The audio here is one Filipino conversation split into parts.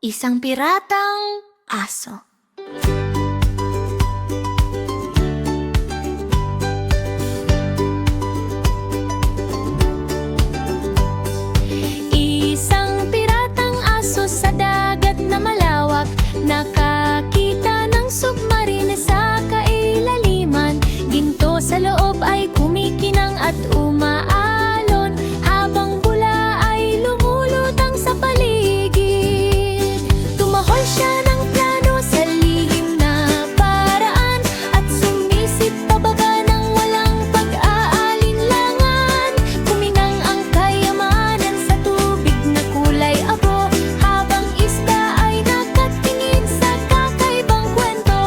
Isang piratang aso. Isang piratang aso sa dagat na malawak, nakakita ng submarine sa kailaliman. Ginto sa loob ay kumikinang at umaalon, habang bula ay lumulutang sa paligid. Tumahol siya ng plano sa lihim na paraan, at sumisid pababa ng walang pag-aalinlangan. Kuminang ang kayamanan sa tubig na kulay abo, habang isda ay nakatingin sa kakaibang kwento.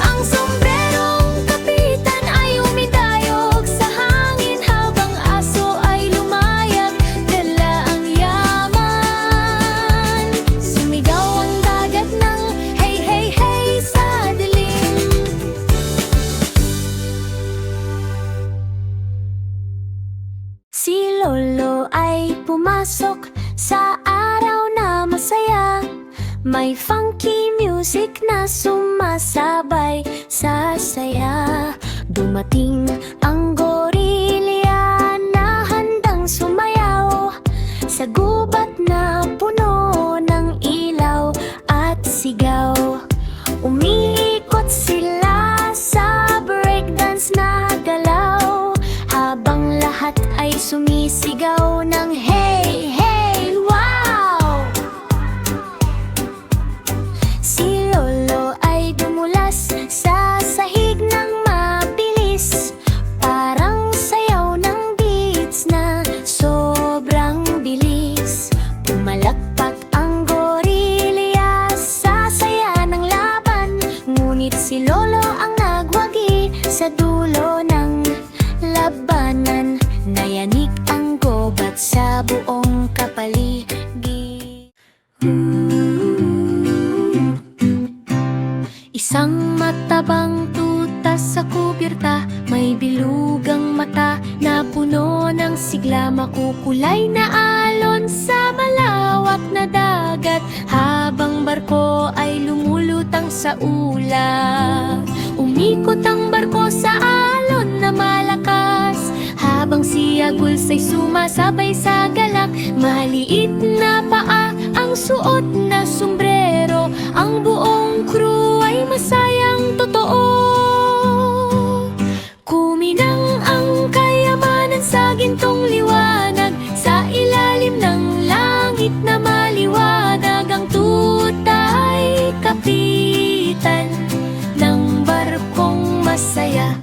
Ang sombrerong kapitan ay umidayog sa hangin, habang aso ay lumayag, dala ang yaman. Sumigaw ang dagat ng hey hey hey sa dilim. Si Lolo ay pumasok sa araw na masaya. May funky music na sumasabay sa saya. Dumating ang gorilya na handang sumayaw sa gubat na puno ng ilaw at sigaw. Umiikot sila sa breakdance na galaw, habang lahat ay sumisigaw ng hey, hey, wow! Si Lolo ay dumulas sa sahig ng mabilis, parang sayaw ng beats na sobrang bilis. Pumalakpak ang gorilya sa saya ng laban, ngunit si Lolo ang nagwagi sa dulo ng labanan. Nayanig ang gobat sa buong kapaligid. Isang matabang tuta sa kubirta, may bilugang mata na puno ng sigla. Makukulay na alon sa malawak na dagat, habang barko ay lumulutang sa ulap. Umikot ang barko sa alon na malakas, habang si Agul's ay sumasabay sa galak. Maliit na paa ang suot na sombrero, ang buong crew ay masayang totoo. Kuminang ang kayamanan sa gintong liwanag, sa ilalim ng langit na maliwanag. Ang tuta ay kapitan ng barkong masaya.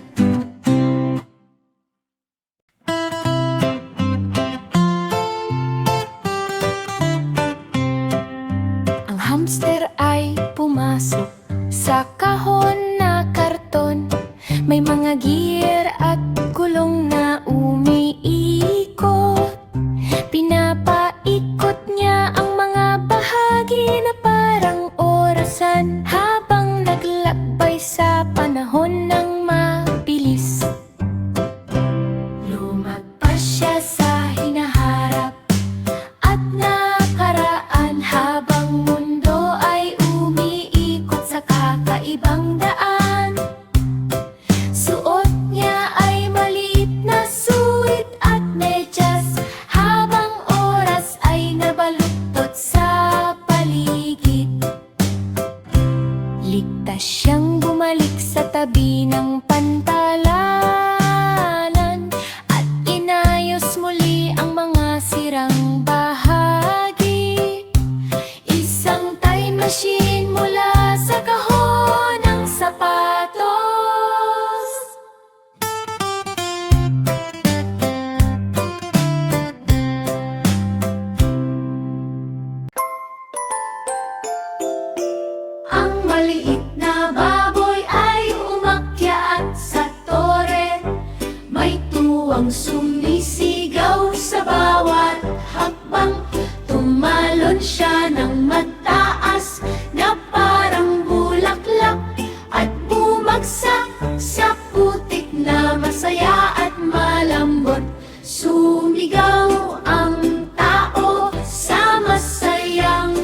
Ang hamster ay pumasok sa kahon na karton, may mga gear at gulong na umiikot. Pinapaikot niya ang mga bahagi na parang orasan, habang naglakbay sa panahon ng mabilis. Lumagpas siya sa hinaharap at nakaraan, habang mundo ay umiikot sa kakaibang daan. Suot niya ay maliit na suit at medyas, habang oras ay nabaluktot sa paligid. Ligtas siyang bumalik sa tabi ng pantalan, at inayos muli ang mga sirang bahagi. Isang time machine mula sa kahon ng sapatos. Ang maliit na baboy ay umakyat sa tore, may tuwang sumisigaw sa bawat hakbang. Tumalon siya ng mataas na parang bulaklak, at bumagsak sa putik na masaya at malambot. Sumigaw ang tao sa masayang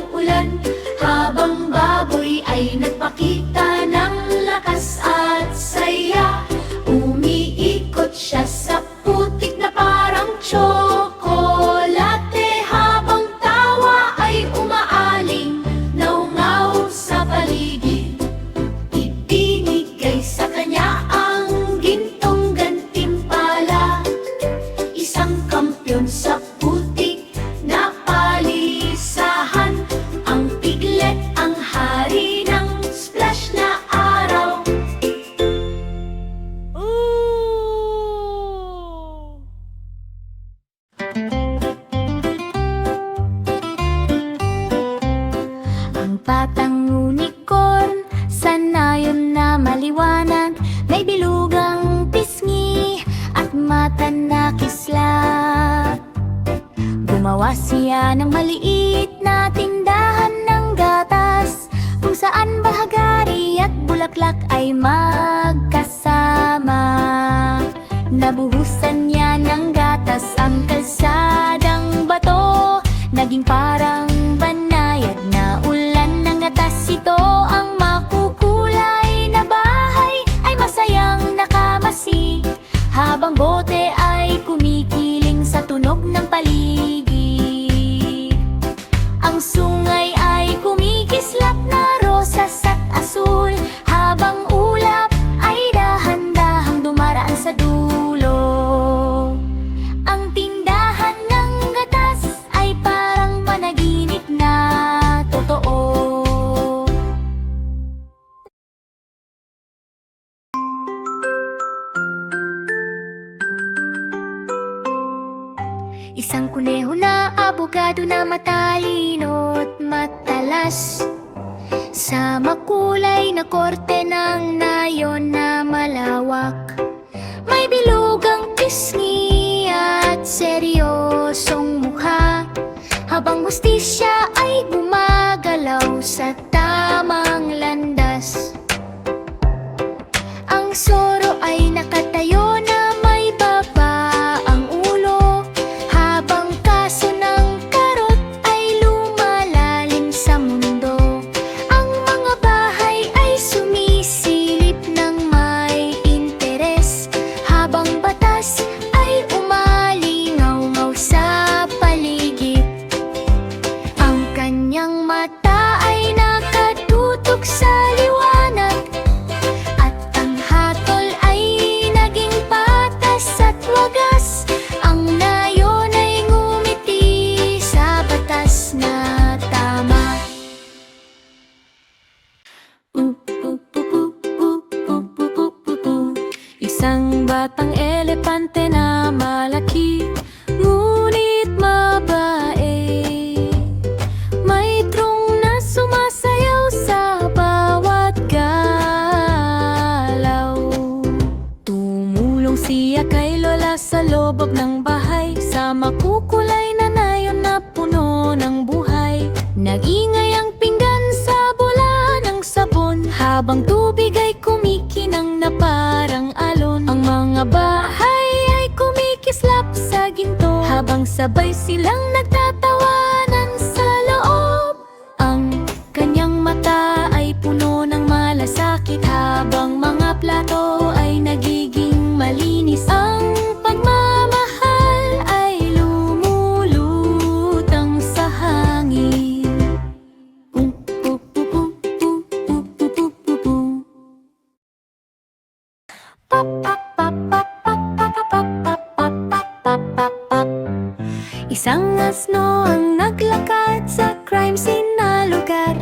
batang unicorn, sanayon na maliwanag, may bilugang pisngi at mata na kislap. Gumawa siya ng maliit na tindahan ng gatas, kung saan bahagari at bulaklak ay magkasama. Nabuhusan niya ng gatas ang kalsadang bato, naging parang banayad na ulan ng gatas. Ito ang makukulay na bahay ay masayang nakamasi, habang bote ay kumikiling sa tunog ng paligid. Ang sungay ay kumikislap na rosas at asul, habang ulap ay dahan-dahang dumaraan sa dulo. Ang tindahan ng gatas ay parang panaginip na totoo. Isang kuneho na abogado na matalino't matalas, sa makulay na korte ng nayon na malawak. May bilugang pisngi at seryosong mukha, habang hustisya ay gumagalaw sa tamang landas. Ang soro ay nakatayo na may baba ang ulo, habang kaso ng karot ay lumalalim sa mundo. Ang mga bahay ay sumisilip ng may interes, habang batas ay umalingaw-ngaw sa paligid. Ang kanyang mata ay nakatutok sa liwanag, at ang hatol ay naging patas at wagas. Ang nayon ay ngumiti sa batas na tama. Isang batang elepante na malaki, ngunit mabae, may trung na sumasayaw sa bawat galaw. Tumulong siya kay Lola sa loob ng bahay, sa makukulay na nayon na puno ng buhay. Nag-ingay ang pinggan sa bola ng sabon, habang tubig ay kumikinang na parang alon. Ang mga bahay ay kumikislap sa ginto, habang sabay silang nagtatawanan sa loob. Ang kanyang mata ay puno ng malasakit, habang mga plato ay nagiging malinis. Ang pagmamahal ay lumulutang sa hangin. Isang asno ang naglakad sa crime scene na lugar,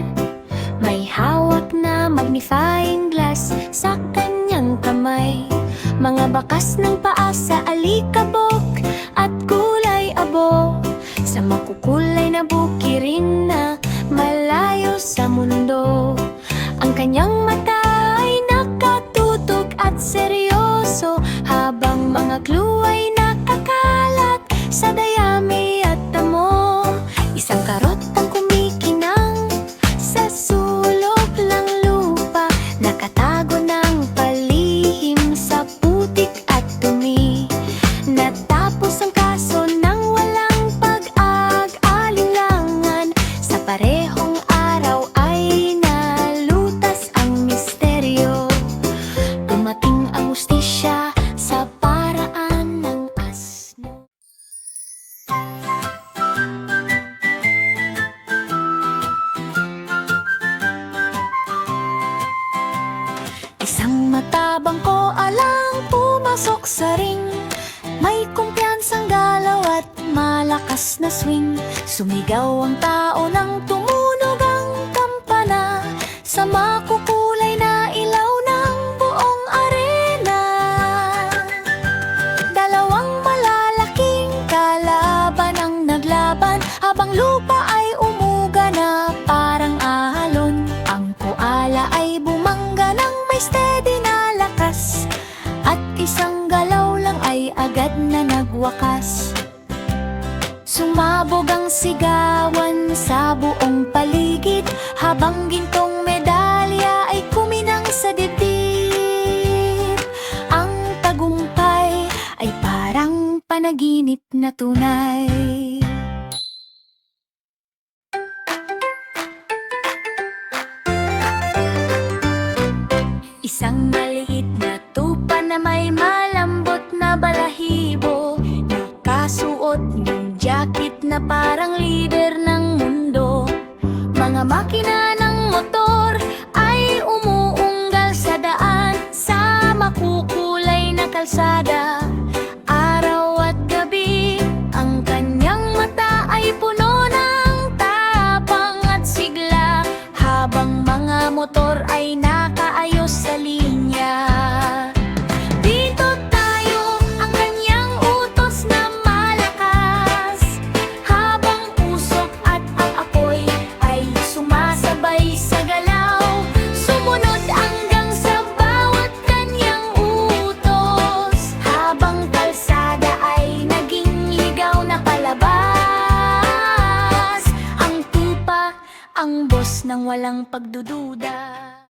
may hawak na magnifying glass sa kanyang kamay. Mga bakas ng paa sa alikabok at kulay abo, sa makukulay na bukirin na malayo sa mundo. Ang kanyang mata ay nakatutok at seryoso, habang mga clue ay nakakalat sa dayami at damo. Isang karot ang kumikinang sa sulok ng lupa, nakatago ng palihim sa putik at dumi. Natapos ang kaso ng walang pag-ag-alinlangan, sa parehong araw ay nalutas ang misteryo. Dumating ang hustisya sa paraan ng asno. Isang matabang ko alang pumasok sa ring, may kumpiyansang galaw at malakas na swing. Sumigaw ang tao nang tumunog ang kampana, sa makukulay na ilaw ng buong arena. Dalawang malalaking kalaban ang naglaban, habang lupa ay umuga na parang alon. niyang sigawan sa buong paligid, habang gintong medalya ay kuminang sa dibdib. Ang tagumpay ay parang panaginip na tunay. Isang maliit na tupa na may malambot na balahibo, nakasuot ng jacket na parang leader ng mundo. Mga makina ng motor ay umuunggal sa daan, sa makukulay na kalsada. Araw at gabi, ang kanyang mata ay puno ng tapang at sigla, habang mga motor ay nakaayos sa linya. Dito tayo, ang kanyang utos na malakas, habang usok at ang apoy ay sumasabay sa galaw. Sumunod hanggang sa bawat kanyang utos, habang kalsada ay naging ligaw na palabas. Ang tupa, ang boss ng walang pagdududa.